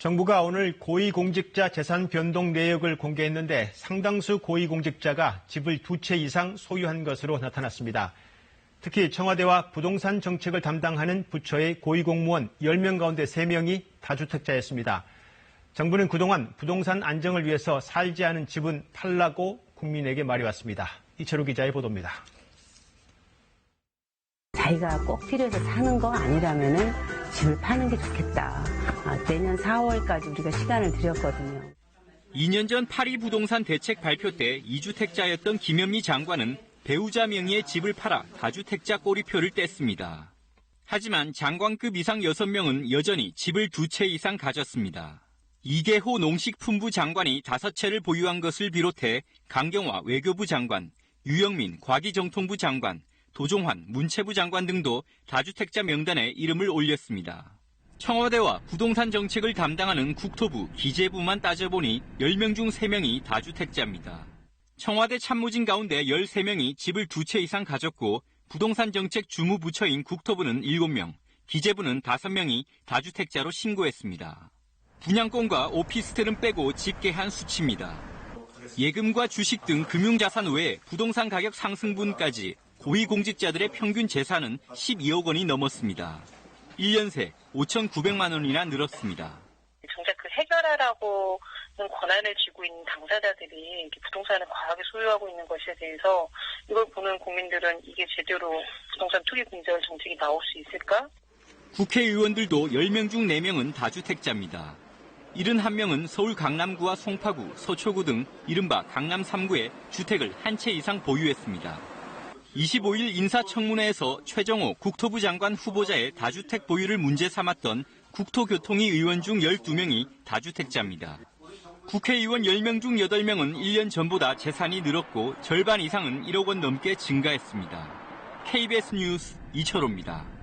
정부가 오늘 고위공직자 재산 변동 내역을 공개했는데 상당수 고위공직자가 집을 2채 이상 소유한 것으로 나타났습니다. 특히 청와대와 부동산 정책을 담당하는 부처의 고위공무원 10명 가운데 3명이 다주택자였습니다. 정부는 그동안 부동산 안정을 위해서 살지 않은 집은 팔라고 국민에게 말해왔습니다. 이철우 기자의 보도입니다. 자기가 꼭 필요해서 사는 거 아니라면은 집을 파는 게 좋겠다. 내년 4월까지 우리가 시간을 드렸거든요. 2년 전 파리 부동산 대책 발표 때 2주택자였던 김현미 장관은 배우자 명의의 집을 팔아 다주택자 꼬리표를 뗐습니다. 하지만 장관급 이상 6명은 여전히 집을 2채 이상 가졌습니다. 이계호 농식품부 장관이 5채를 보유한 것을 비롯해 강경화 외교부 장관, 유영민 과기정통부 장관, 도종환 문체부 장관 등도 다주택자 명단에 이름을 올렸습니다. 청와대와 부동산 정책을 담당하는 국토부, 기재부만 따져보니 10명 중 3명이 다주택자입니다. 청와대 참모진 가운데 13명이 집을 2채 이상 가졌고 부동산 정책 주무부처인 국토부는 7명, 기재부는 5명이 다주택자로 신고했습니다. 분양권과 오피스텔은 빼고 집계한 수치입니다. 예금과 주식 등 금융자산 외에 부동산 가격 상승분까지 고위공직자들의 평균 재산은 12억 원이 넘었습니다. 1년 새 5,900만 원이나 늘었습니다. 정작 그 해결하라고는 권한을 쥐고 있는 당사자들이 부동산을 과하게 소유하고 있는 것에 대해서 이걸 보는 국민들은 이게 제대로 부동산 투기 공제할 정책이 나올 수 있을까? 국회의원들도 10명 중 4명은 다주택자입니다. 71명은 서울 강남구와 송파구, 서초구 등 이른바 강남 3구에 주택을 한 채 이상 보유했습니다. 25일 인사청문회에서 최정호 국토부 장관 후보자의 다주택 보유를 문제 삼았던 국토교통위 의원 중 12명이 다주택자입니다. 국회의원 10명 중 8명은 1년 전보다 재산이 늘었고 절반 이상은 1억 원 넘게 증가했습니다. KBS 뉴스 이철호입니다.